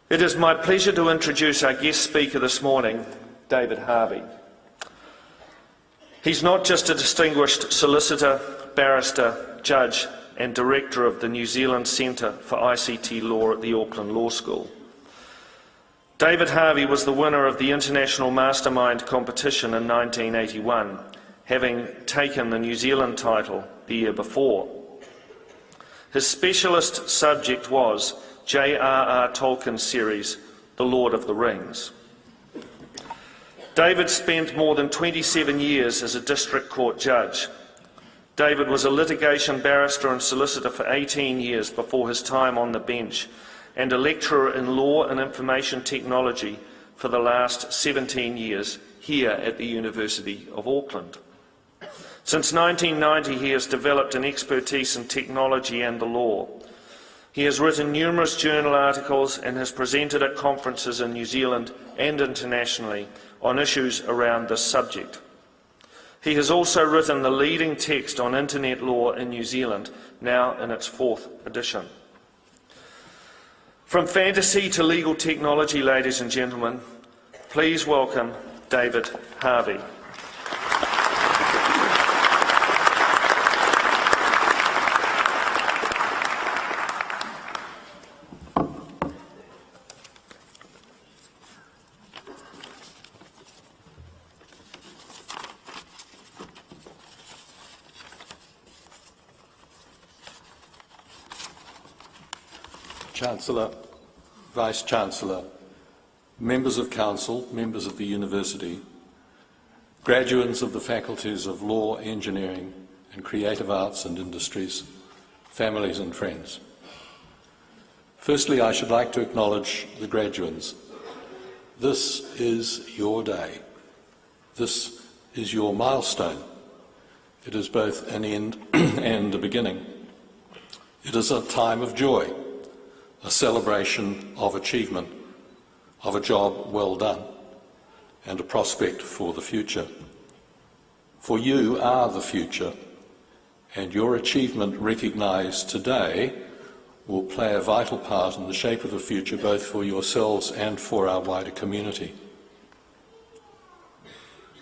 It is my pleasure to introduce our guest speaker this morning, David Harvey. He's not just a distinguished solicitor, barrister, judge and director of the New Zealand Centre for ICT Law at the Auckland Law School. David Harvey was the winner of the International Mastermind competition in 1981, having taken the New Zealand title the year before. His specialist subject was J.R.R. Tolkien's series, The Lord of the Rings. David spent more than 27 years as a district court judge. David was a litigation barrister and solicitor for 18 years before his time on the bench, and a lecturer in law and information technology for the last 17 years here at the University of Auckland. Since 1990, he has developed an expertise in technology and the law. He has written numerous journal articles and has presented at conferences in New Zealand and internationally on issues around this subject. He has also written the leading text on internet law in New Zealand, now in its 4th edition. From fantasy to legal technology, ladies and gentlemen, please welcome David Harvey. Chancellor, Vice-Chancellor, members of Council, members of the University, graduates of the Faculties of Law, Engineering and Creative Arts and Industries, families and friends. Firstly, I should like to acknowledge the graduates. This is your day. This is your milestone. It is both an end and a beginning. It is a time of joy, a celebration of achievement, of a job well done, and a prospect for the future. For you are the future, and your achievement recognised today will play a vital part in the shape of the future, both for yourselves and for our wider community.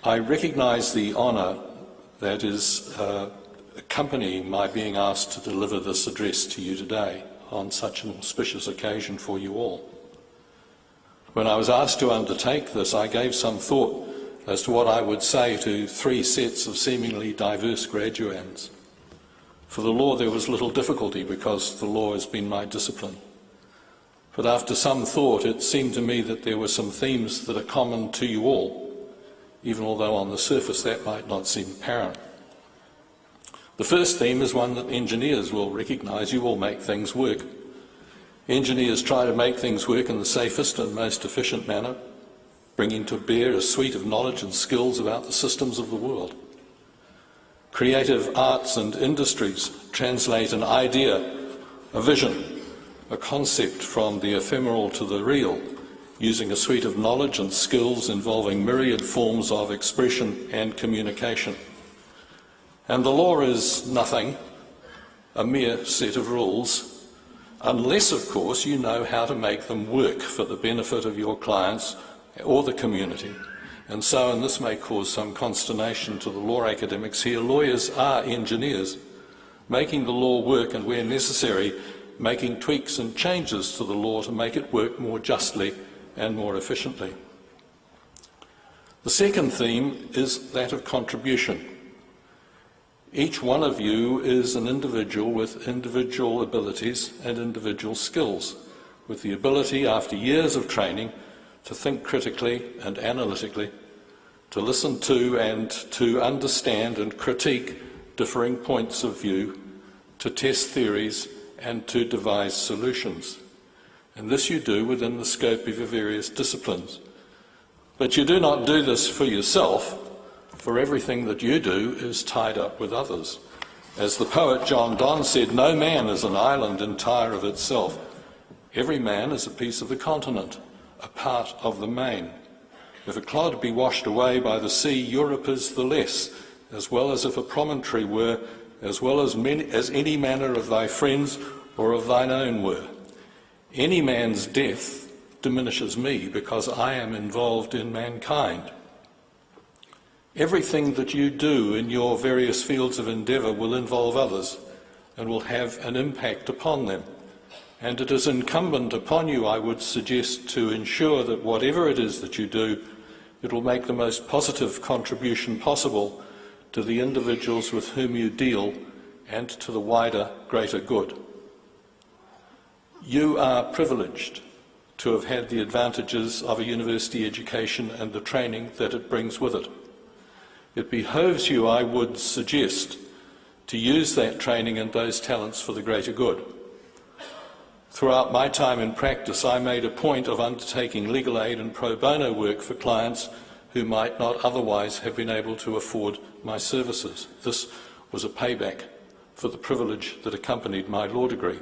I recognise the honour that is accompanying my being asked to deliver this address to you today on such an auspicious occasion for you all. When I was asked to undertake this, I gave some thought as to what I would say to 3 sets of seemingly diverse graduands. For the law there was little difficulty because the law has been my discipline. But after some thought, it seemed to me that there were some themes that are common to you all, even although on the surface that might not seem apparent. The first theme is one that engineers will recognise. You all make things work. Engineers try to make things work in the safest and most efficient manner, bringing to bear a suite of knowledge and skills about the systems of the world. Creative arts and industries translate an idea, a vision, a concept from the ephemeral to the real, using a suite of knowledge and skills involving myriad forms of expression and communication. And the law is nothing, a mere set of rules, unless, of course, you know how to make them work for the benefit of your clients or the community. And so, and this may cause some consternation to the law academics here, lawyers are engineers, making the law work and, where necessary, making tweaks and changes to the law to make it work more justly and more efficiently. The second theme is that of contribution. Each one of you is an individual with individual abilities and individual skills, with the ability, after years of training, to think critically and analytically, to listen to and to understand and critique differing points of view, to test theories and to devise solutions. And this you do within the scope of your various disciplines. But you do not do this for yourself, for everything that you do is tied up with others. As the poet John Donne said, no man is an island entire of itself. Every man is a piece of the continent, a part of the main. If a clod be washed away by the sea, Europe is the less, as well as if a promontory were, as well as any manner of thy friends or of thine own were. Any man's death diminishes me because I am involved in mankind. Everything that you do in your various fields of endeavour will involve others and will have an impact upon them. And it is incumbent upon you, I would suggest, to ensure that whatever it is that you do, it will make the most positive contribution possible to the individuals with whom you deal and to the wider, greater good. You are privileged to have had the advantages of a university education and the training that it brings with it. It behoves you, I would suggest, to use that training and those talents for the greater good. Throughout my time in practice, I made a point of undertaking legal aid and pro bono work for clients who might not otherwise have been able to afford my services. This was a payback for the privilege that accompanied my law degree.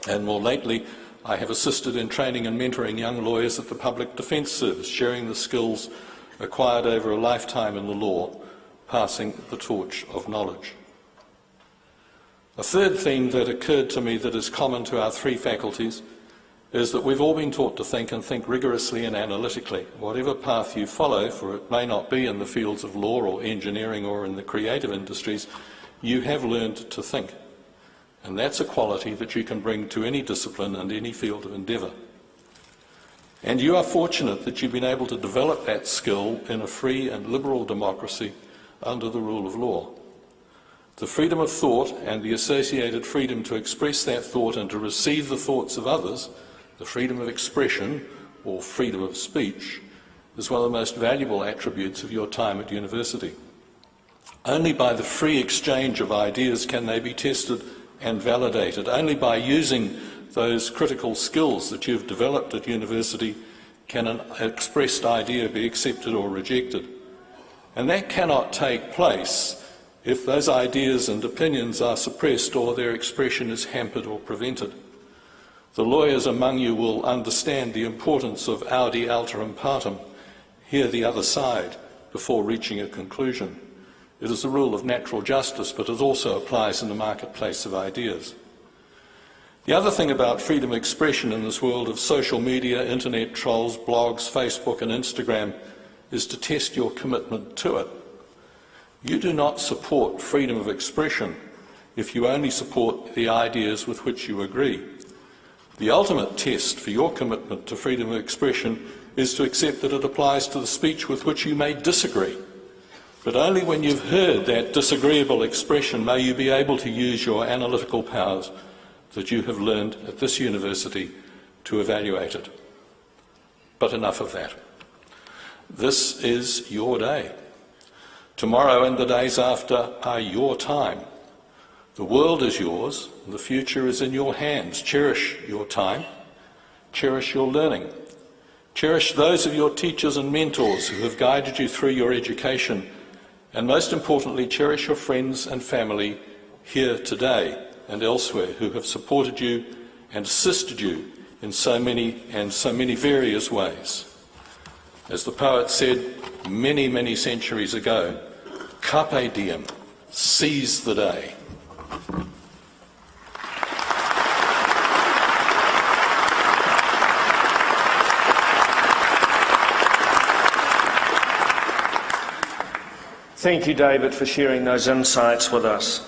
And more lately, I have assisted in training and mentoring young lawyers at the Public Defence Service, sharing the skills acquired over a lifetime in the law, passing the torch of knowledge. A third theme that occurred to me that is common to our three faculties is that we've all been taught to think and think rigorously and analytically. Whatever path you follow, for it may not be in the fields of law or engineering or in the creative industries, you have learned to think. And that's a quality that you can bring to any discipline and any field of endeavour. And you are fortunate that you've been able to develop that skill in a free and liberal democracy under the rule of law. The freedom of thought and the associated freedom to express that thought and to receive the thoughts of others, the freedom of expression or freedom of speech, is one of the most valuable attributes of your time at university. Only by the free exchange of ideas can they be tested and validated. Only by using those critical skills that you've developed at university can an expressed idea be accepted or rejected. And that cannot take place if those ideas and opinions are suppressed or their expression is hampered or prevented. The lawyers among you will understand the importance of audi alteram partem, hear the other side before reaching a conclusion. It is the rule of natural justice, but it also applies in the marketplace of ideas. The other thing about freedom of expression in this world of social media, internet trolls, blogs, Facebook and Instagram is to test your commitment to it. You do not support freedom of expression if you only support the ideas with which you agree. The ultimate test for your commitment to freedom of expression is to accept that it applies to the speech with which you may disagree. But only when you've heard that disagreeable expression may you be able to use your analytical powers that you have learned at this university to evaluate it. But enough of that. This is your day. Tomorrow and the days after are your time. The world is yours, and the future is in your hands. Cherish your time. Cherish your learning. Cherish those of your teachers and mentors who have guided you through your education. And most importantly, cherish your friends and family here today and elsewhere who have supported you and assisted you in so many various ways. As the poet said many, many centuries ago, carpe diem, seize the day. Thank you, David, for sharing those insights with us.